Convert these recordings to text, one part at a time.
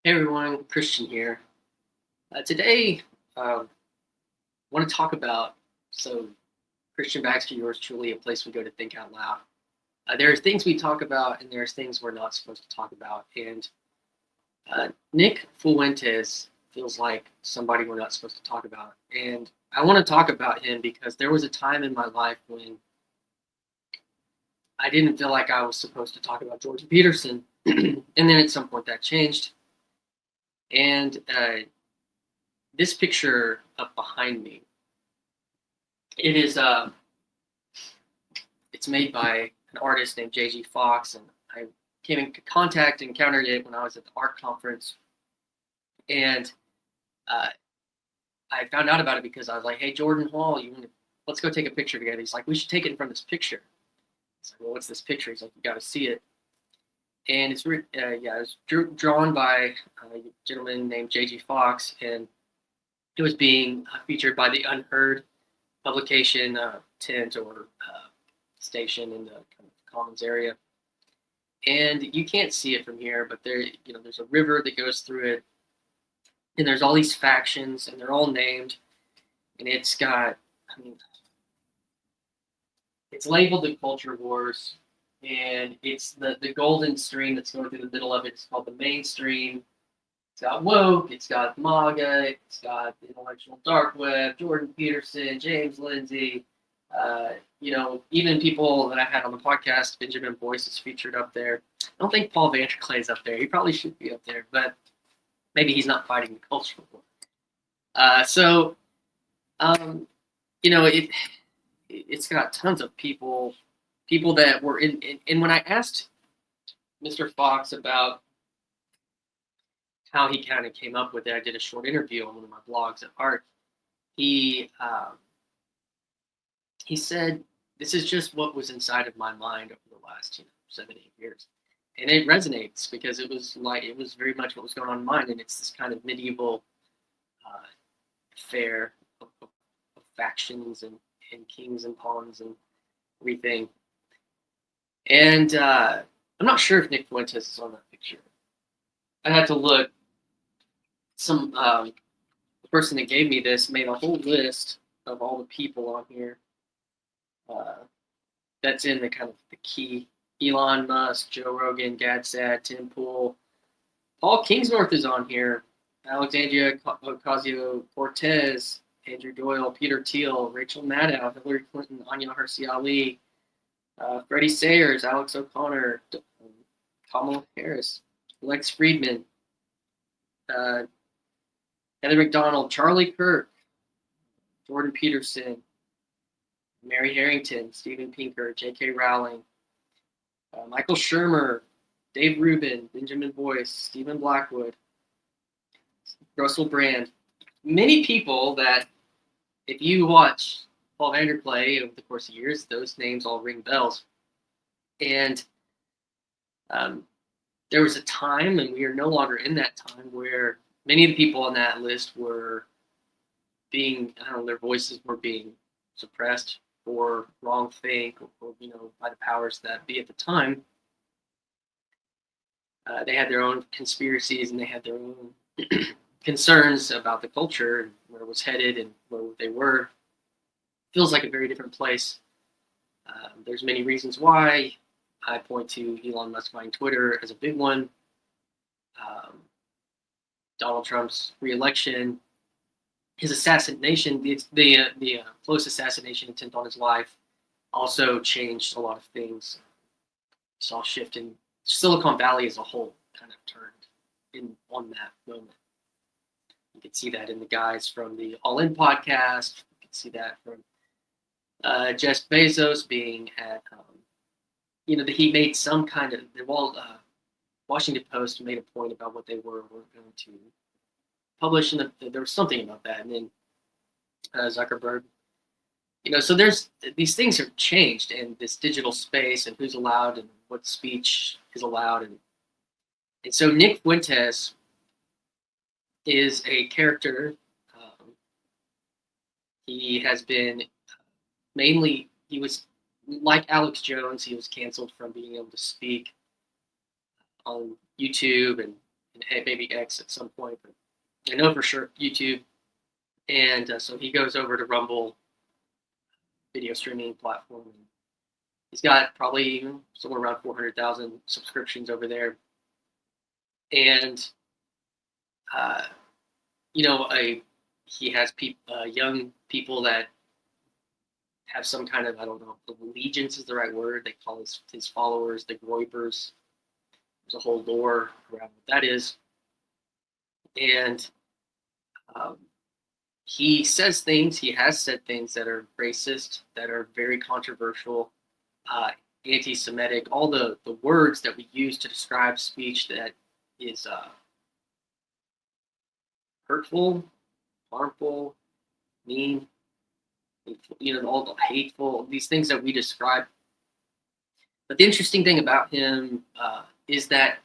Hey everyone, Christian here. Today, I want to talk about Christian Baxter, yours truly, a place we go to think out loud. There are things we talk about, and there's things we're not supposed to talk about. And Nick Fuentes feels like somebody we're not supposed to talk about. And I want to talk about him because there was a time in my life when I didn't feel like I was supposed to talk about Jordan Peterson, and then at some point that changed. And this picture up behind me, it is it's made by an artist named J.G. Fox, and I came in contact and encountered it when I was at the art conference, and uh, I found out about it because I was like, "Hey, Jordan Hall, let's go take a picture together." He's like, "We should take it in front of this picture." It's like, "Well, what's this picture?" He's like, "You got to see it." And it was drawn by a gentleman named J.G. Fox, and it was being featured by the Unheard publication tent or station in the kind of commons area. And you can't see it from here, but there's a river that goes through it, and there's all these factions, and they're all named, and it's got, I mean, it's labeled the Culture Wars, and it's the golden stream that's going through the middle of it. It's called the mainstream. It's got woke, it's got MAGA, it's got the intellectual dark web, Jordan Peterson, James Lindsay, even people that I had on the podcast, Benjamin Boyce is featured up there. I don't think Paul Vanderklay's up there. He probably should be up there, but maybe he's not fighting the cultural war. It's got tons of people that were in. And when I asked Mr. Fox about how he kind of came up with it, I did a short interview on one of my blogs at Art. He said, "This is just what was inside of my mind over the last 7-8 years," and it resonates because it was very much what was going on in mine, and it's this kind of medieval affair of factions and kings and pawns and everything. And I'm not sure if Nick Fuentes is on that picture. I had to look. The person that gave me this made a whole list of all the people on here. That's in the kind of the key: Elon Musk, Joe Rogan, Gadsad, Tim Pool, Paul Kingsnorth is on here, Alexandria Ocasio-Cortez, Andrew Doyle, Peter Thiel, Rachel Maddow, Hillary Clinton, Anya Hirsi Ali, Freddie Sayers, Alex O'Connor, Kamala Harris, Lex Friedman, Heather McDonald, Charlie Kirk, Jordan Peterson, Mary Harrington, Steven Pinker, J.K. Rowling, Michael Shermer, Dave Rubin, Benjamin Boyce, Stephen Blackwood, Russell Brand. Many people that, if you watch Paul Vanderklay over the course of years, those names all ring bells. And there was a time, and we are no longer in that time, where many of the people on that list were their voices were being suppressed or wrong think, or by the powers that be at the time. They had their own conspiracies, and they had their own concerns about the culture and where it was headed and where they were. Feels like a very different place. There's many reasons why. I point to Elon Musk buying Twitter as a big one. Donald Trump's re-election, his assassination, the close assassination attempt on his life, also changed a lot of things. Saw a shift in Silicon Valley as a whole, kind of turned on that moment. You could see that in the guys from the All In podcast. You could see that from Jeff Bezos being at, he made some kind of, Washington Post made a point about what they were going to publish, and there was something about that. And then Zuckerberg, so there's these things have changed in this digital space, and who's allowed and what speech is allowed. And so Nick Fuentes is a character. He has been he was like Alex Jones. He was canceled from being able to speak on YouTube and and maybe X at some point, but I know for sure YouTube. And so he goes over to Rumble video streaming platform. And he's got probably somewhere around 400,000 subscriptions over there. And, you know, he has young people that have some kind of, I don't know, allegiance is the right word. They call his followers the Groypers. There's a whole lore around what that is. And he says things, he has said things that are racist, that are very controversial, anti-Semitic, all the words that we use to describe speech that is hurtful, harmful, mean, you know, all the hateful, these things that we describe. But the interesting thing about him is that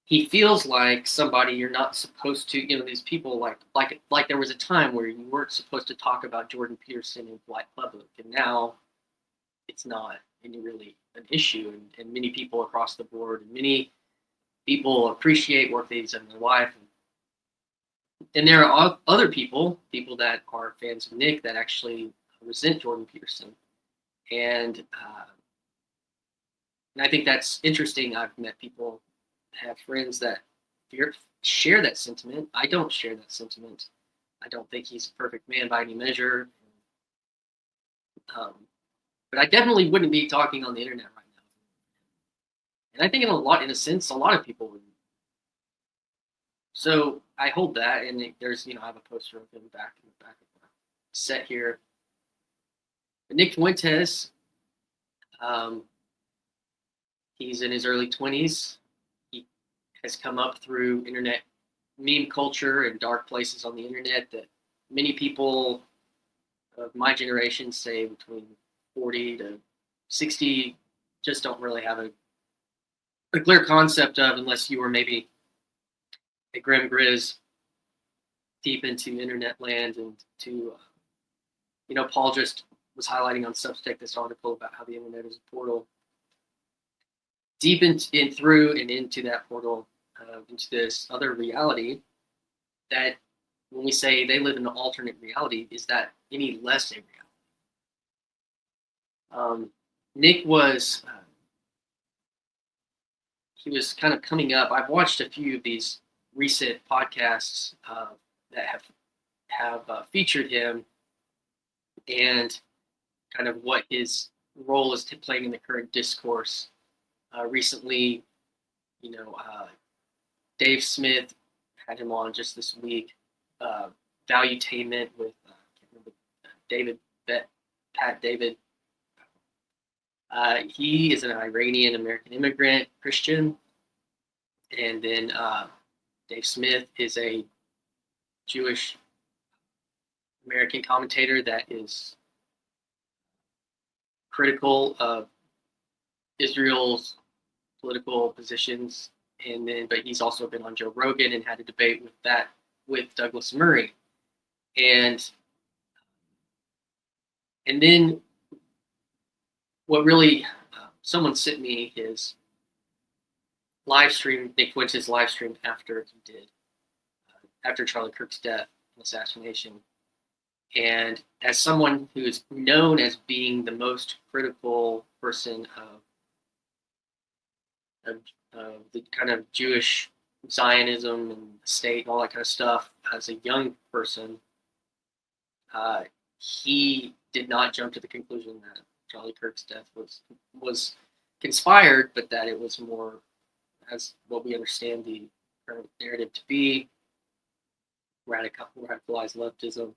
he feels like somebody you're not supposed to, you know, these people like there was a time where you weren't supposed to talk about Jordan Peterson in polite public, and now it's not any really an issue, and many people across the board, and many people appreciate work that he's done in their life, and there are other people that are fans of Nick that actually resent Jordan Peterson, and I think that's interesting. I've met people, have friends that share that sentiment. I don't share that sentiment. I don't think he's a perfect man by any measure. But I definitely wouldn't be talking on the internet right now. And I think in a sense, a lot of people would. So I hold that, and there's, you know, I have a poster of him back in the back of the set here. But Nick Fuentes, he's in his early 20s. He has come up through internet meme culture and dark places on the internet that many people of my generation, say between 40 to 60, just don't really have a clear concept of, unless you were maybe a Grim Grizz deep into internet land. And to, you know, Paul just was highlighting on Substack this article about how the internet is a portal. Deep in through and into that portal, into this other reality, that when we say they live in an alternate reality, is that any less a reality? Nick was, he was kind of coming up. I've watched a few of these recent podcasts that have featured him, and kind of what his role is playing in the current discourse. Recently, you know, Dave Smith had him on just this week. Valuetainment with Pat David. He is an Iranian American immigrant Christian, and then Dave Smith is a Jewish American commentator that is critical of Israel's political positions, but he's also been on Joe Rogan and had a debate with Douglas Murray, and then what really someone sent me his live stream, Nick Fuentes' live stream after he did after Charlie Kirk's death and assassination, and as someone who is known as being the most critical person of the kind of Jewish Zionism and state and all that kind of stuff, as a young person, he did not jump to the conclusion that Charlie Kirk's death was conspired, but that it was more, as what we understand the current narrative to be, radicalized leftism,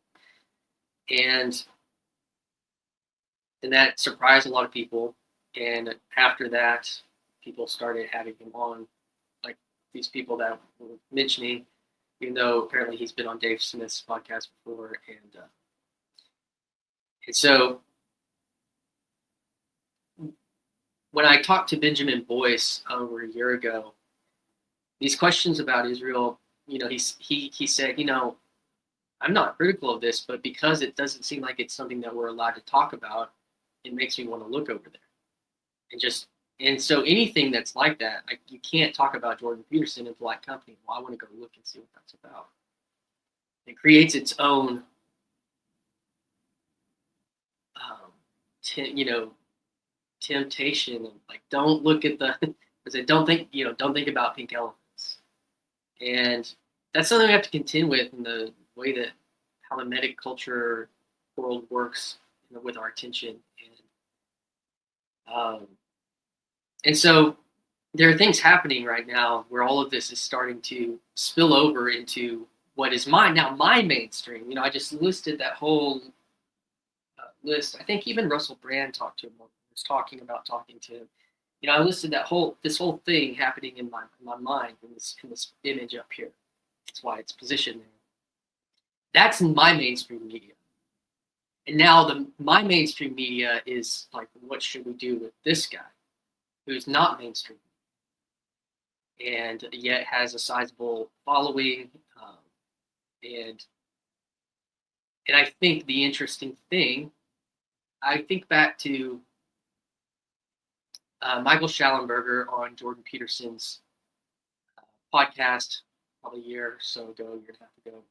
and that surprised a lot of people. And after that, people started having him on, like these people that were mentioning, even though apparently he's been on Dave Smith's podcast before, and so when I talked to Benjamin Boyce over a year ago, these questions about Israel, you know, he said, you know, I'm not critical of this, but because it doesn't seem like it's something that we're allowed to talk about, it makes me want to look over there And so anything that's like that, like you can't talk about Jordan Peterson in polite company. Well, I want to go look and see what that's about. It creates its own, um, you know, temptation. Of like, don't look at the, because don't think, don't think about pink elephants. And that's something we have to contend with in the way that how the medic culture world works, with our attention. Um, and so there are things happening right now where all of this is starting to spill over into what is my mainstream. I just listed that whole list. I think even Russell Brand talked to him, was talking about talking to him. I listed this whole thing happening in my mind in this image up here. That's why it's positioned there. That's my mainstream media. And now my mainstream media is like, what should we do with this guy who's not mainstream and yet has a sizable following? And I think the interesting thing, I think back to Michael Schallenberger on Jordan Peterson's podcast probably a year or so ago, year and a half ago,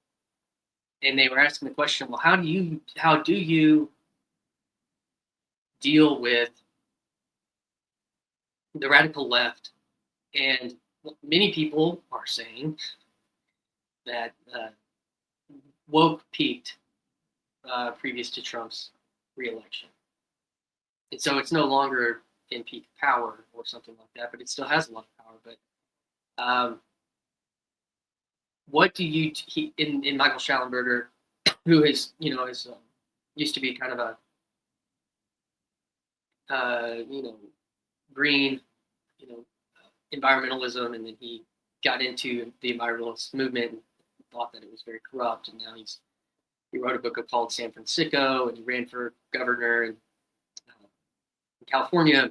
and they were asking the question, well, how do you deal with the radical left? And many people are saying that woke peaked previous to Trump's reelection. And so it's no longer in peak power or something like that, but it still has a lot of power. But what do you, in Michael Schallenberger, who is, used to be kind of a, green, environmentalism, and then he got into the environmentalist movement and thought that it was very corrupt, and now he wrote a book called San Francisco, and he ran for governor in California,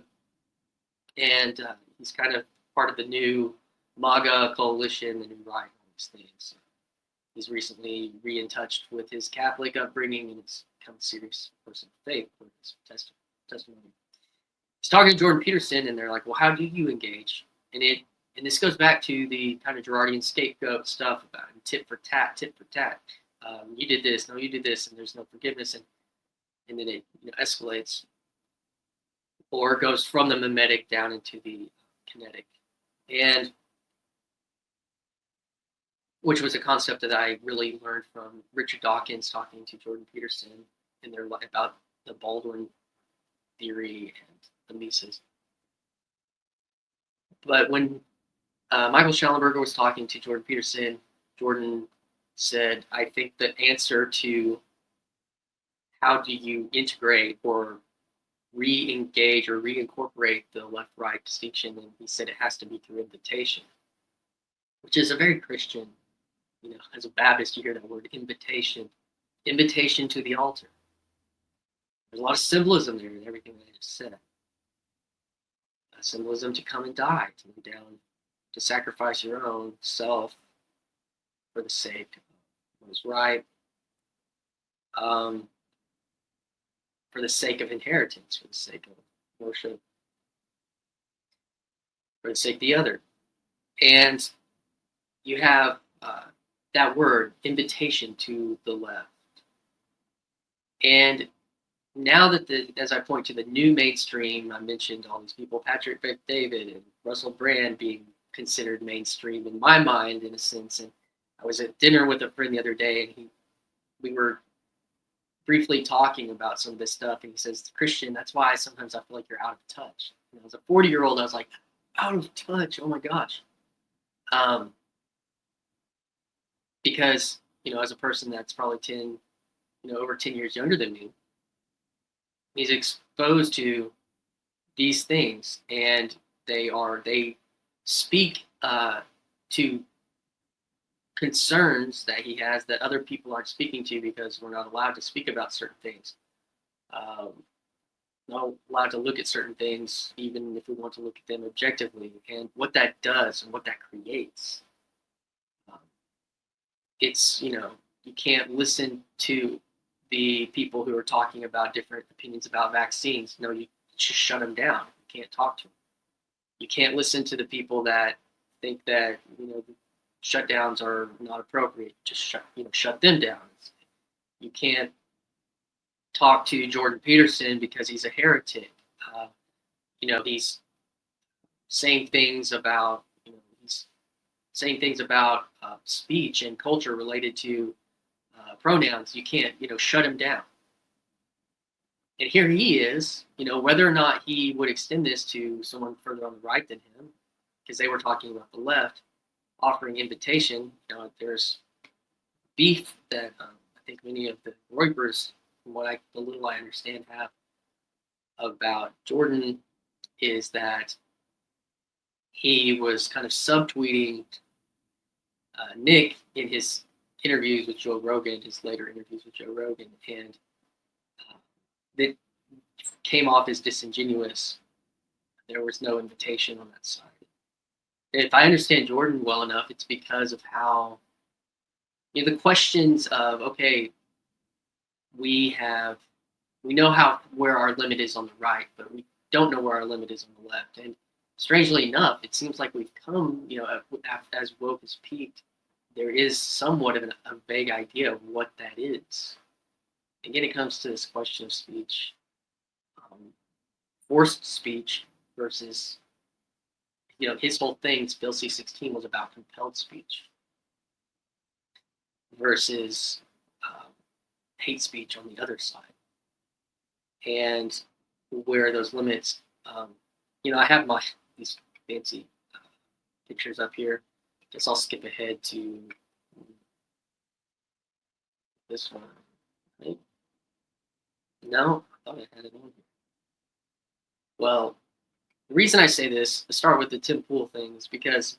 and he's kind of part of the new MAGA coalition, the new right, all these things. He's recently in touch with his Catholic upbringing, and he's become a serious person of faith for his testimony. He's talking to Jordan Peterson, and they're like, well, how do you engage? And this goes back to the kind of Girardian scapegoat stuff about tit for tat. You did this, no, you did this, and there's no forgiveness, and then it escalates or goes from the mimetic down into the kinetic, and which was a concept that I really learned from Richard Dawkins talking to Jordan Peterson in their about the Baldwin theory and the Mises. But when Michael Schallenberger was talking to Jordan Peterson, Jordan said, I think the answer to how do you integrate or re-engage or reincorporate the left-right distinction, and he said it has to be through invitation, which is a very Christian, as a Baptist, you hear that word invitation to the altar. There's a lot of symbolism there in everything that I just said. A symbolism to come and die, to lay down, to sacrifice your own self for the sake of what is right, for the sake of inheritance, for the sake of worship, for the sake of the other. And you have that word, invitation to the left. And now that as I point to the new mainstream, I mentioned all these people, Patrick David and Russell Brand being considered mainstream in my mind, in a sense. And I was at dinner with a friend the other day, and we were briefly talking about some of this stuff, and he says, Christian, that's why sometimes I feel like you're out of touch. As a 40-year-old, I was like, out of touch, oh my gosh. Because, as a person that's probably over 10 years younger than me, he's exposed to these things, and they speak to concerns that he has that other people aren't speaking to, because we're not allowed to speak about certain things. Not allowed to look at certain things, even if we want to look at them objectively, and what that does and what that creates. It's, you can't listen to the people who are talking about different opinions about vaccines. No, you just shut them down. You can't talk to them. You can't listen to the people that think that shutdowns are not appropriate. Just shut them down. You can't talk to Jordan Peterson because he's a heretic. He's saying things about speech and culture related to pronouns. You can't shut him down. And here he is, whether or not he would extend this to someone further on the right than him, because they were talking about the left, offering invitation. There's beef that I think many of the Reuters, from the little I understand, have about Jordan is that he was kind of subtweeting Nick in his interviews with Joe Rogan, his later interviews with Joe Rogan, and that came off as disingenuous. There was no invitation on that side. If I understand Jordan well enough, it's because of how the questions of, okay, we know where our limit is on the right, but we don't know where our limit is on the left. And strangely enough, it seems like we've come, as woke has peaked, there is somewhat of a vague idea of what that is. Again, it comes to this question of speech, forced speech versus, his whole thing, Bill C-16, was about compelled speech versus hate speech on the other side. And where those limits, I have these fancy pictures up here. Guess I'll skip ahead to this one. Right? No, I thought I had it on here. Well, the reason I say this, to start with the Tim Pool thing, is because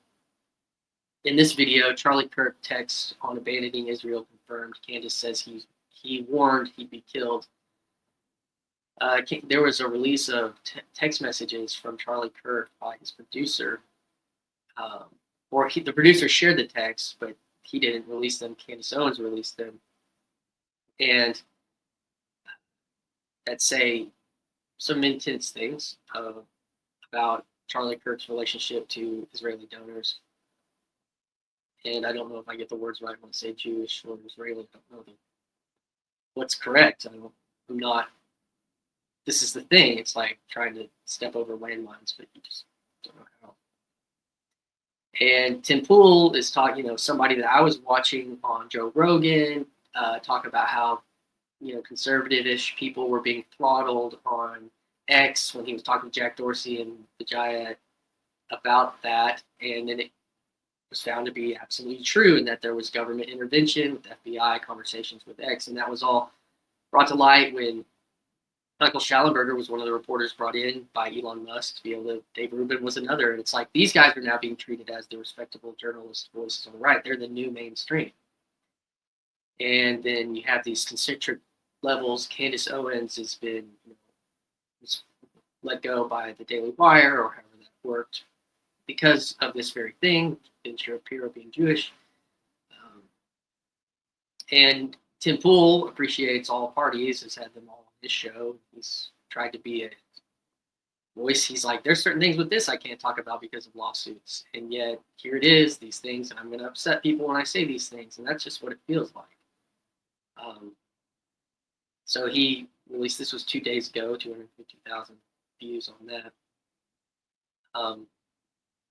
in this video, Charlie Kirk texts on abandoning Israel confirmed. Candace says he warned he'd be killed. There was a release of text messages from Charlie Kirk by his producer, the producer shared the text, but he didn't release them. Candace Owens released them, and that say some intense things about Charlie Kirk's relationship to Israeli donors. And I don't know if I get the words right when I say Jewish or Israeli. I don't know what's correct. I'm not. This is the thing. It's like trying to step over landmines, but you just don't know how. And Tim Pool is talking, somebody that I was watching on Joe Rogan, talk about how, conservative-ish people were being throttled on X when he was talking to Jack Dorsey and Vijaya about that. And then it was found to be absolutely true, and that there was government intervention with FBI, conversations with X, and that was all brought to light when Michael Schallenberger was one of the reporters brought in by Elon Musk to be able to. Dave Rubin was another, and it's like these guys are now being treated as the respectable journalist voices on the right. They're the new mainstream, and then you have these concentric levels. Candace Owens has been was let go by the Daily Wire or however that worked because of this very thing. Ben Shapiro being Jewish, and Tim Pool appreciates all parties, has had them all on his show. He's tried to be a voice. He's like, there's certain things with this I can't talk about because of lawsuits. And yet, here it is, these things, and I'm going to upset people when I say these things. And that's just what it feels like. So he released, this was 2 days ago, 250,000 views on that.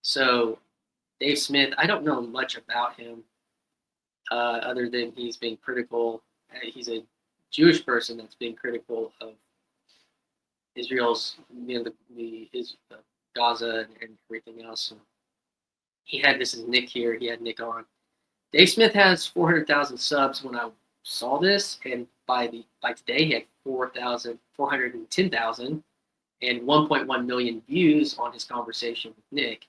So Dave Smith, I don't know much about him. Other than he's been critical. He's a Jewish person that's been critical of Israel's, Gaza and everything else. And this is Nick here. He had Nick on. Dave Smith has 400,000 subs when I saw this, and by today he had 410,000 and 1.1 million views on his conversation with Nick.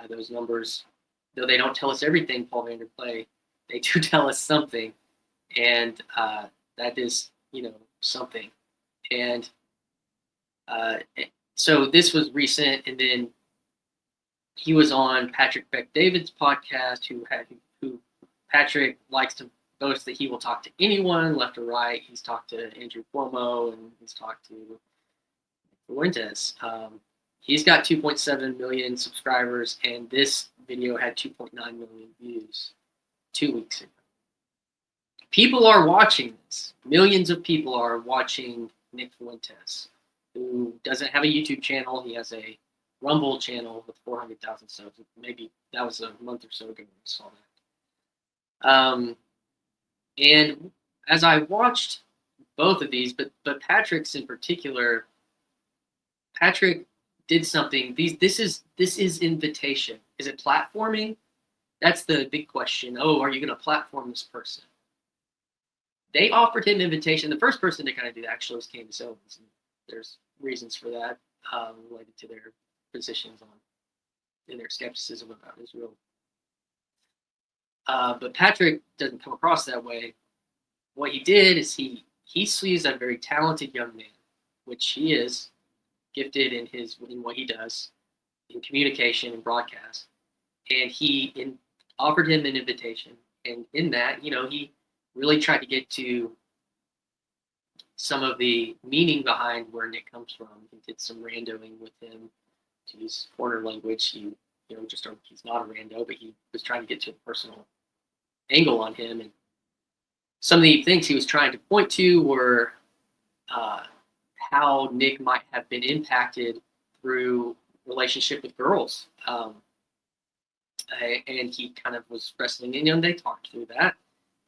Those numbers, though they don't tell us everything, Paul Vanderplay, they do tell us something, and that is, something. And so this was recent, and then he was on Patrick Bet-David's podcast, who Patrick likes to boast that he will talk to anyone, left or right. He's talked to Andrew Cuomo, and he's talked to Fuentes. He's got 2.7 million subscribers, and this video had 2.9 million views 2 weeks ago. People are watching this. Millions of people are watching Nick Fuentes, who doesn't have a YouTube channel. He has a Rumble channel with 400,000 subs. Maybe that was a month or so ago when I saw that. And as I watched both of these, but Patrick's in particular, Patrick did something. This is invitation. Is it platforming? That's the big question. Oh, are you going to platform this person? They offered him invitation. The first person to kind of do that actually was Candace Owens. And there's reasons for that related to their positions on and their skepticism about Israel. But Patrick doesn't come across that way. What he did is he sees a very talented young man, which he is, gifted in what he does in communication and broadcast, and he offered him an invitation. And in that, he really tried to get to some of the meaning behind where Nick comes from. He did some randoing with him, to use corner language. He's not a rando, but he was trying to get to a personal angle on him. And some of the things he was trying to point to were how Nick might have been impacted through relationship with girls. And he kind of was wrestling in, they talked through that.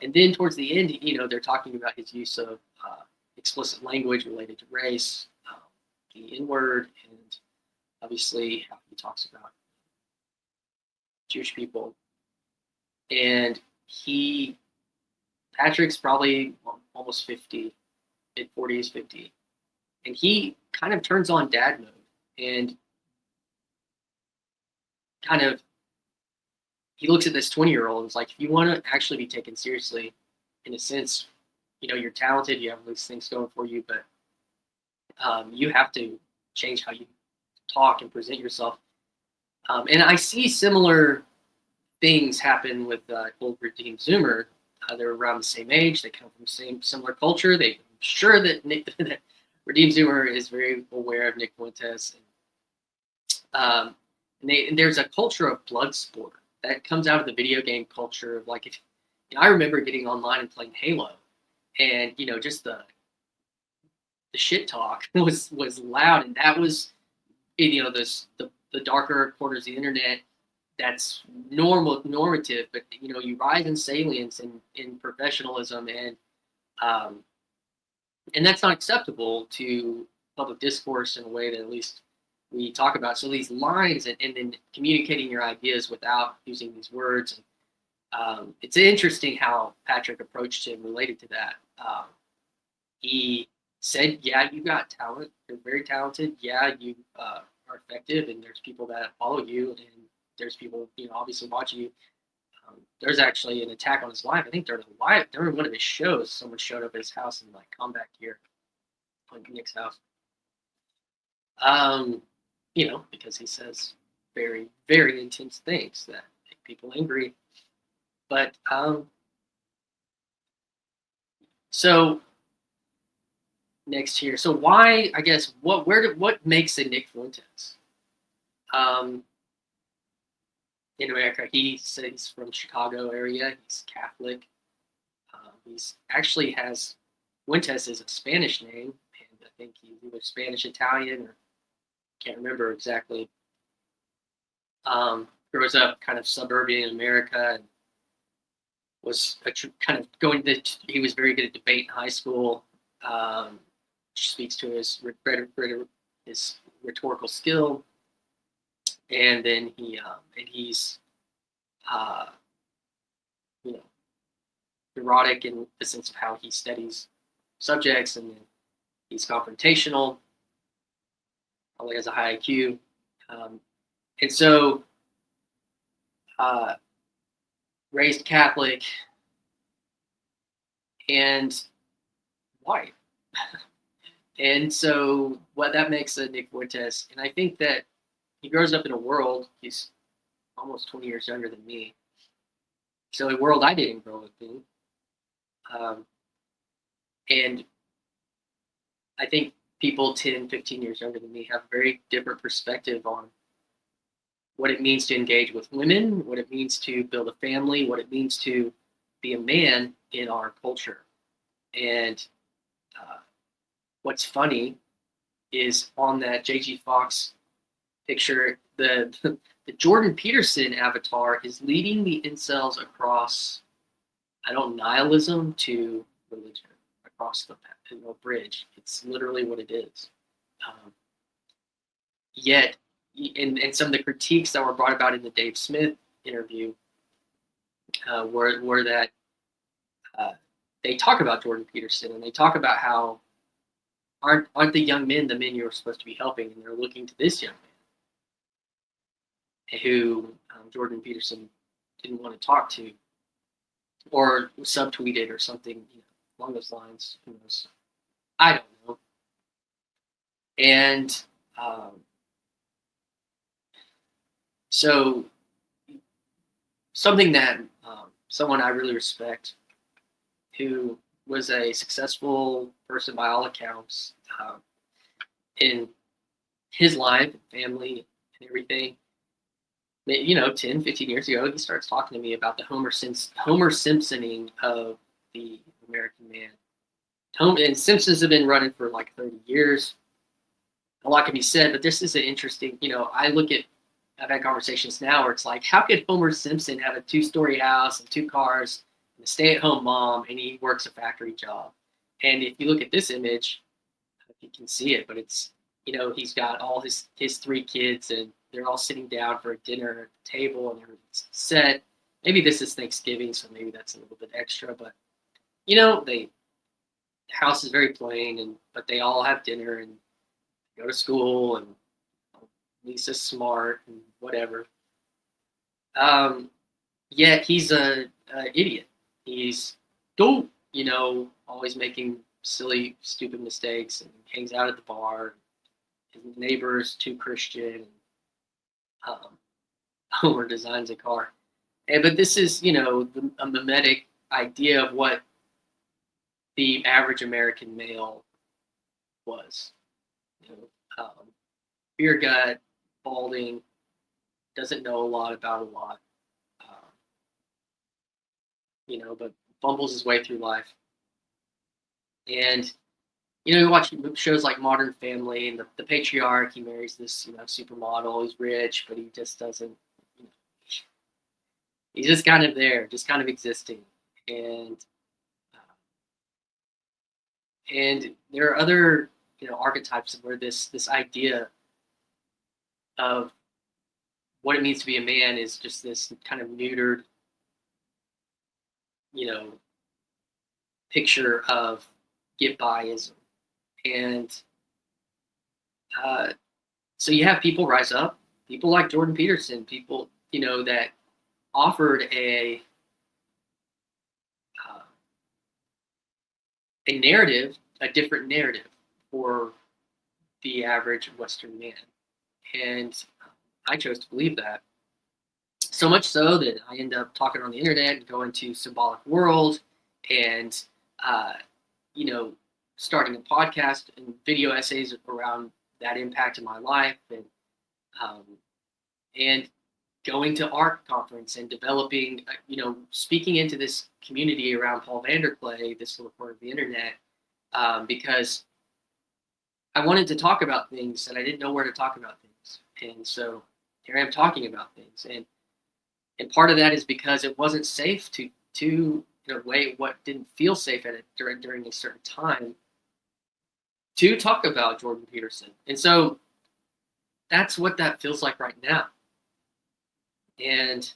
And then towards the end, they're talking about his use of explicit language related to race, the N-word, and obviously how he talks about Jewish people. And Patrick's probably almost 50, mid-40s, 50. And he kind of turns on dad mode and he looks at this 20-year-old and is like, if you want to actually be taken seriously, in a sense, you're talented, you have all these things going for you, but you have to change how you talk and present yourself. And I see similar things happen with old Redeemed Zoomer. They're around the same age. They come from similar culture. I'm sure that that Redeemed Zoomer is very aware of Nick Fuentes. And there's a culture of blood sport that comes out of the video game culture. Of like, I remember getting online and playing Halo, and just the shit talk was loud, and that was the darker corners of the internet. That's normative, but you rise in salience in professionalism, and that's not acceptable to public discourse in a way that at least we talk about. So these lines and then communicating your ideas without using these words. It's interesting how Patrick approached him related to that. He said, yeah, you got talent. You're very talented. Yeah, you are effective, and there's people that follow you, and there's people, obviously watching you. There's actually an attack on his life. I think during one of his shows, someone showed up at his house in like combat gear on Nick's house. Because he says very, very intense things that make people angry. But so next here. So why, I guess, what makes a Nick Fuentes? In America, he says he's from Chicago area. He's Catholic. He's actually has Fuentes is a Spanish name, and I think he's either Spanish, Italian, or can't remember exactly. Grows up kind of suburban America, and was kind of he was very good at debate in high school. Which speaks to his rhetorical skill. And then he's neurotic in the sense of how he studies subjects, and then he's confrontational. Probably has a high IQ, and so raised Catholic and white. And so what that makes a Nick Fuentes, and I think that he grows up in a world, he's almost 20 years younger than me, so a world I didn't grow up in. And I think people 10, 15 years younger than me have a very different perspective on what it means to engage with women, what it means to build a family, what it means to be a man in our culture. And uh, what's funny is on that J.G. Fox picture, the Jordan Peterson avatar is leading the incels across, I don't nihilism to religion, across the bridge. It's literally what it is. Um, Yet, and some of the critiques that were brought about in the Dave Smith interview were that uh, they talk about Jordan Peterson and they talk about how aren't the young men the men you're supposed to be helping, and they're looking to this young man who Jordan Peterson didn't want to talk to or subtweeted or something, along those lines. Who knows? I don't know. And so something that someone I really respect, who was a successful person by all accounts in his life, family, and everything. 10, 15 years ago, he starts talking to me about the Homer Simpsoning of the American man. And Simpsons have been running for like 30 years. A lot can be said, but this is an interesting, I've had conversations now where it's like, how could Homer Simpson have a 2-story house and 2 cars and a stay-at-home mom, and he works a factory job? And if you look at this image, you can see it, but it's, he's got all his 3 kids, and they're all sitting down for a dinner at the table, and everything's set. Maybe this is Thanksgiving, so maybe that's a little bit extra, but the house is very plain, but they all have dinner and go to school, and Lisa's smart and whatever. Yet he's a idiot. He's always making silly, stupid mistakes, and hangs out at the bar. His neighbor's too Christian. Homer designs a car. But this is, a mimetic idea of what the average American male was. Beer gut, balding, doesn't know a lot about a lot, but fumbles his way through life. And, you watch shows like Modern Family, and the patriarch, he marries this, supermodel, he's rich, but he just doesn't, he's just kind of there, just kind of existing. And there are other, archetypes where this idea of what it means to be a man is just this kind of neutered, picture of get byism. And so you have people rise up, people like Jordan Peterson, people, that offered a narrative, a different narrative for the average Western man. And I chose to believe that. So much so that I end up talking on the internet and going to Symbolic World and, starting a podcast and video essays around that impact in my life, and going to ARC conference and developing, speaking into this community around Paul Vanderklay, this little part of the internet, because I wanted to talk about things and I didn't know where to talk about things. And so here I am talking about things. And part of that is because it wasn't safe to in a way, what didn't feel safe at it during a certain time to talk about Jordan Peterson. And so that's what that feels like right now. And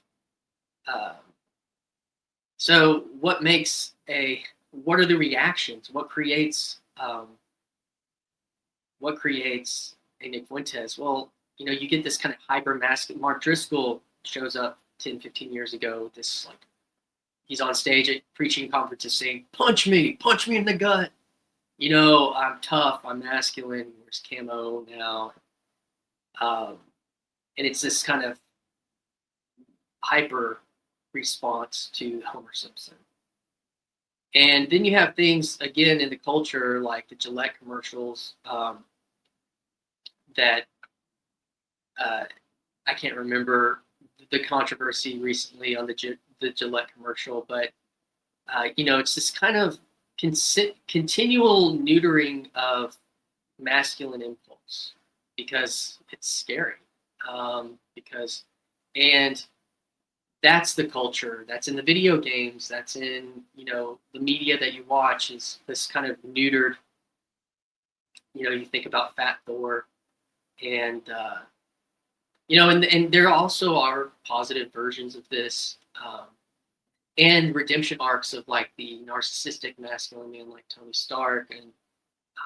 so what are the reactions? What creates a Nick Fuentes? Well, you get this kind of hyper masculine. Mark Driscoll shows up 10, 15 years ago. This he's on stage at preaching conferences saying, punch me in the gut. I'm tough, I'm masculine, there's camo now. And it's this kind of hyper response to Homer Simpson. And then you have things again in the culture like the Gillette commercials that I can't remember the controversy recently on the Gillette commercial, but it's this kind of continual neutering of masculine impulse because it's scary. Because and that's the culture. That's in the video games. That's in the media that you watch is this kind of neutered. You think about Fat Thor, and and there also are positive versions of this. And redemption arcs of like the narcissistic masculine man like Tony Stark, and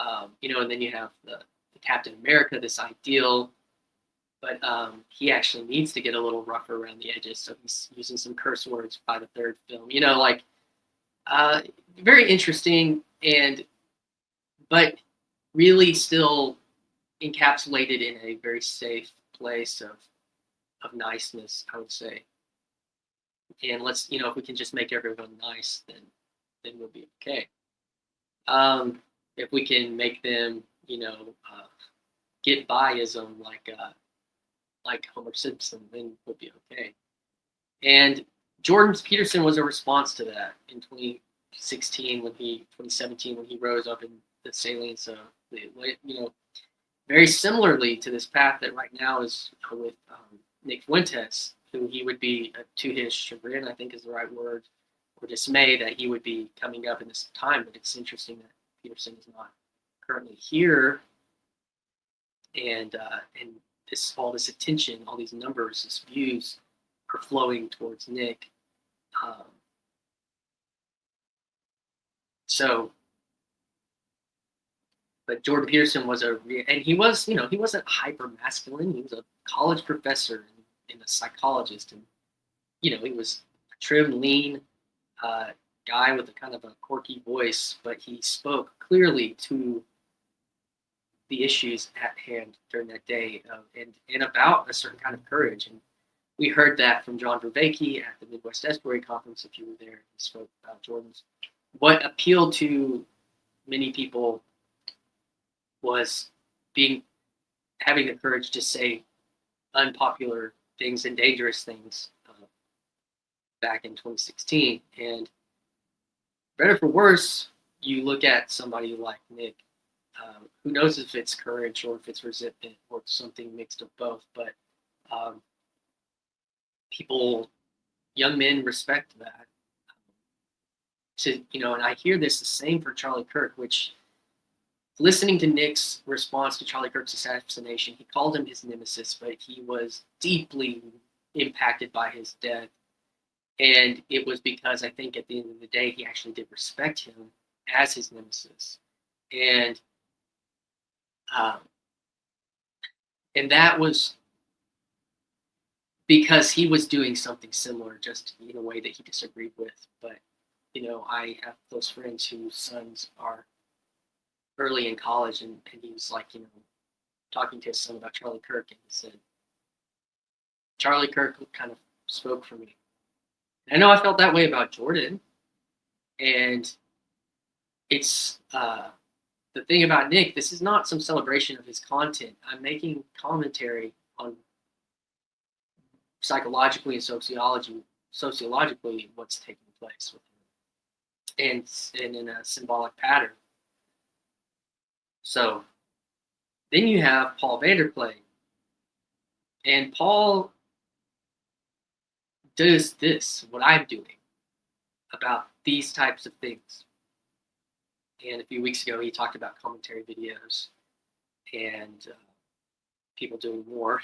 and then you have the Captain America, this ideal, but he actually needs to get a little rougher around the edges, so he's using some curse words by the third film. Very interesting, but really still encapsulated in a very safe place of niceness, I would say. And let's, if we can just make everyone nice, then we'll be okay. If we can make them, get byism like Homer Simpson, then we'll be okay. And Jordan Peterson was a response to that in 2017 when he rose up in the salience of very similarly to this path that right now is with Nick Fuentes, who he would be, to his chagrin, I think is the right word, or dismay, that he would be coming up in this time. But it's interesting that Peterson is not currently here, and all this attention, all these numbers, this views are flowing towards Nick. But Jordan Peterson was and he wasn't hyper masculine. He was a college professor and a psychologist, and he was a trim, lean guy with a kind of a quirky voice, but he spoke clearly to the issues at hand during that day, and about a certain kind of courage. And we heard that from John Vervaeke at the Midwest Estuary Conference. If you were there, he spoke about Jordan's. What appealed to many people was having the courage to say unpopular things and dangerous things back in 2016. And better for worse, you look at somebody like Nick, who knows if it's courage or if it's resentment or something mixed of both, but young men respect that. And I hear this the same for Charlie Kirk, which, listening to Nick's response to Charlie Kirk's assassination, he called him his nemesis, but he was deeply impacted by his death. And it was because I think at the end of the day, he actually did respect him as his nemesis. And that was because he was doing something similar, just in a way that he disagreed with. But, I have close friends whose sons are early in college, and he was like, talking to his son about Charlie Kirk, and he said, Charlie Kirk kind of spoke for me. And I know I felt that way about Jordan, and it's the thing about Nick, this is not some celebration of his content. I'm making commentary on psychologically and sociologically what's taking place with him, and in a symbolic pattern. So then you have Paul Vanderplay, and Paul does what I'm doing about these types of things. And a few weeks ago, he talked about commentary videos and people doing more.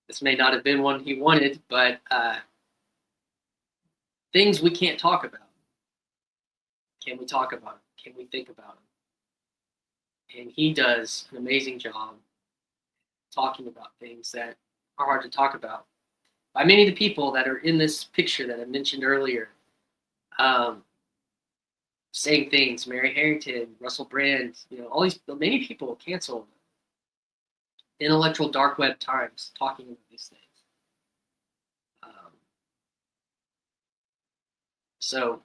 This may not have been one he wanted, but things we can't talk about. Can we talk about them? Can we think about them? And he does an amazing job talking about things that are hard to talk about. By many of the people that are in this picture that I mentioned earlier, saying things, Mary Harrington, Russell Brand, many people canceled intellectual dark web times talking about these things. So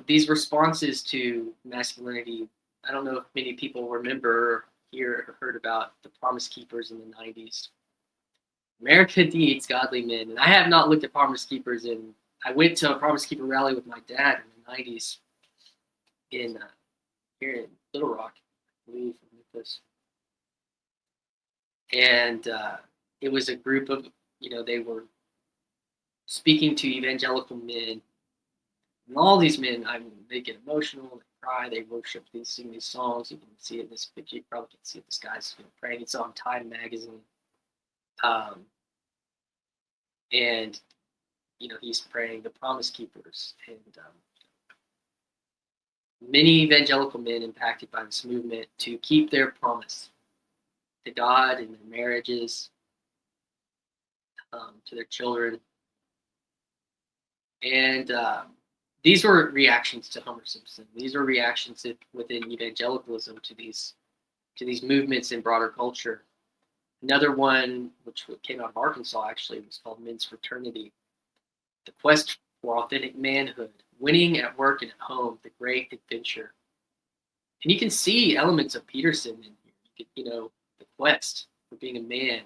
these responses to masculinity, I don't know if many people remember here or heard about the Promise Keepers in the 90s. America needs godly men. And I have not looked at Promise Keepers I went to a Promise Keeper rally with my dad in the 90s in here in Little Rock, I believe, in Memphis. And it was a group of, they were speaking to evangelical men. And all these men, I mean, they get emotional, they cry, they worship, they sing these songs. You can see it in this picture. You probably can see it. This guy's praying. It's on Time magazine. And, he's praying the Promise Keepers. And many evangelical men impacted by this movement to keep their promise to God and their marriages, to their children. And these were reactions to Homer Simpson. These were reactions within evangelicalism to these movements in broader culture. Another one, which came out of Arkansas, actually, was called Men's Fraternity. The quest for authentic manhood, winning at work and at home, the great adventure. And you can see elements of Peterson in here. The quest for being a man.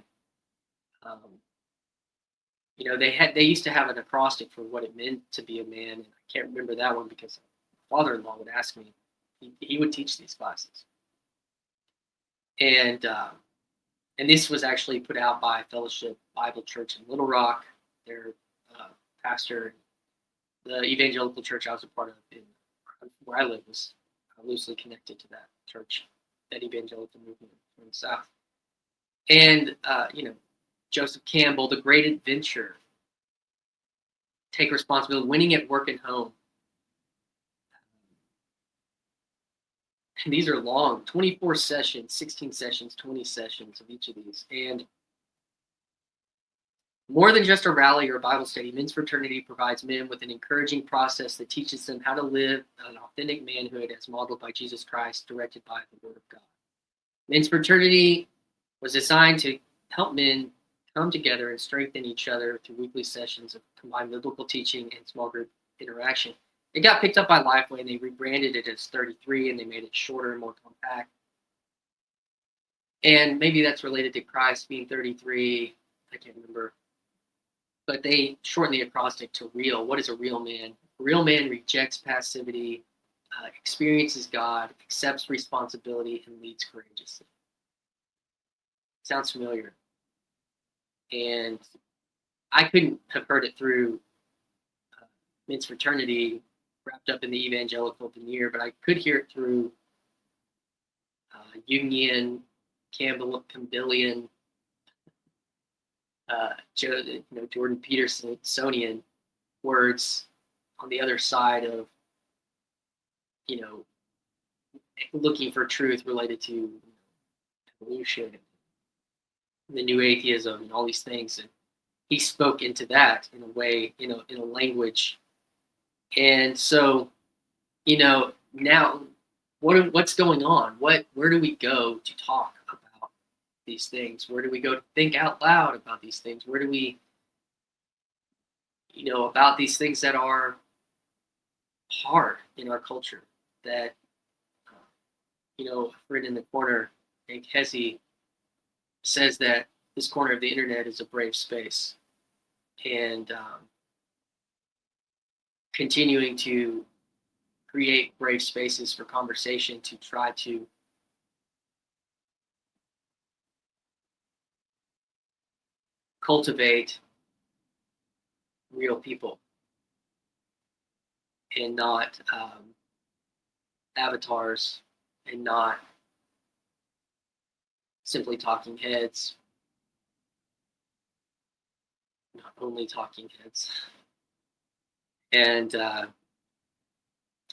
They used to have an acrostic for what it meant to be a man, and I can't remember that one because my father-in-law would ask me. He would teach these classes, and this was actually put out by Fellowship Bible Church in Little Rock. Their pastor, the evangelical church I was a part of where I live was loosely connected to that church, that evangelical movement from the South, and Joseph Campbell, The Great Adventure, take responsibility, winning at work and home. And these are long, 24 sessions, 16 sessions, 20 sessions of each of these. And more than just a rally or a Bible study, Men's Fraternity provides men with an encouraging process that teaches them how to live an authentic manhood as modeled by Jesus Christ, directed by the Word of God. Men's Fraternity was designed to help men come together and strengthen each other through weekly sessions of combined biblical teaching and small group interaction. It got picked up by Lifeway, and they rebranded it as 33, and they made it shorter and more compact. And maybe that's related to Christ being 33. I can't remember. But they shortened the acrostic to real. What is a real man? A real man rejects passivity, experiences God, accepts responsibility, and leads courageously. Sounds familiar. And I couldn't have heard it through Men's Fraternity wrapped up in the evangelical veneer, but I could hear it through Jungian, Campbellian, Jordan Peterson, Sonian words on the other side of, looking for truth related to evolution, the new atheism, and all these things. And he spoke into that in a way, in a language. And so, now what's going on? Where do we go to talk about these things? Where do we go to think out loud about these things? Where do we, about these things that are hard in our culture, that, a friend in the corner, Hank Hesse, says that this corner of the internet is a brave space, and continuing to create brave spaces for conversation to try to cultivate real people and not avatars, and not simply talking heads, not only talking heads, and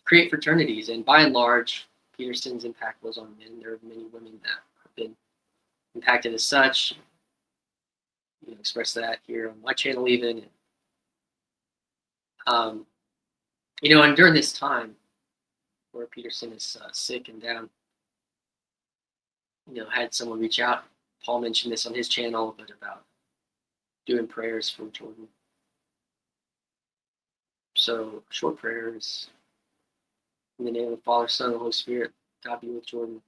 create fraternities. And by and large, Peterson's impact was on men. There are many women that have been impacted as such. Express that here on my channel even. And during this time where Peterson is sick and down, had someone reach out. Paul mentioned this on his channel, but about doing prayers for Jordan. So short prayers, In the name of the Father, Son, and Holy Spirit, God be with Jordan.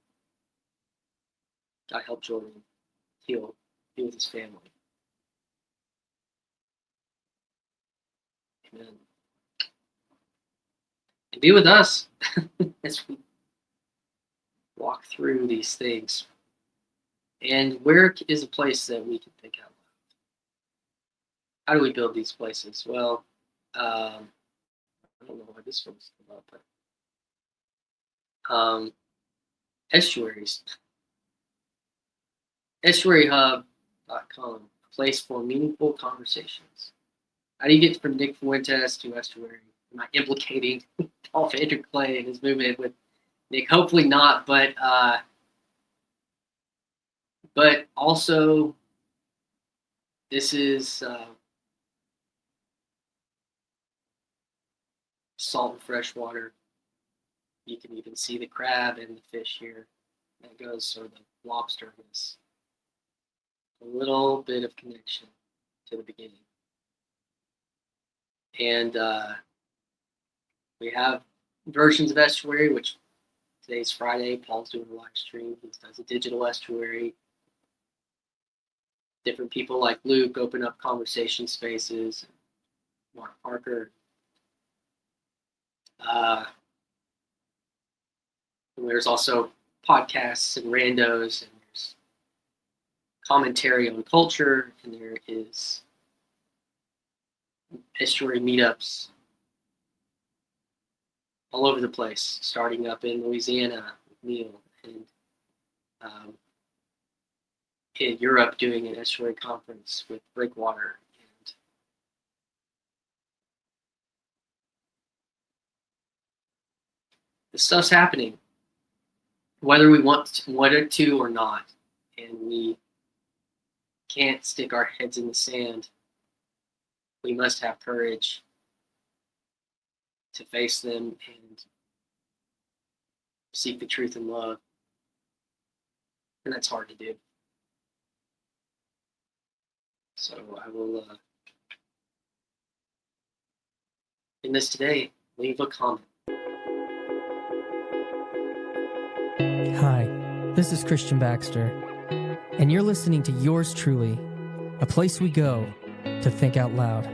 God help Jordan heal, be with his family. Amen. And be with us as we walk through these things. And where is a place that we can think out loud? How do we build these places? Well, I don't know why this one's come up, but estuaries. Estuaryhub.com, a place for meaningful conversations. How do you get from Nick Fuentes to estuary? Am I implicating Paul Vander Clay and his movement with Nick? Hopefully not, but also this is salt and fresh water. You can even see the crab and the fish here. That goes, or the lobster is a little bit of connection to the beginning. And we have versions of estuary, which today's Friday. Paul's doing a live stream. He does a digital estuary. Different people like Luke open up conversation spaces. Mark Parker. There's also podcasts and randos, and there's commentary on culture, and there is estuary meetups all over the place, starting up in Louisiana with Neil, and in Europe doing an estuary conference with Breakwater. And this stuff's happening, whether we want it to or not, and we can't stick our heads in the sand. We must have courage to face them and seek the truth in love. And that's hard to do. So I will, in this today, leave a comment. Hi, this is Christian Baxter, and you're listening to Yours Truly, a place we go to think out loud.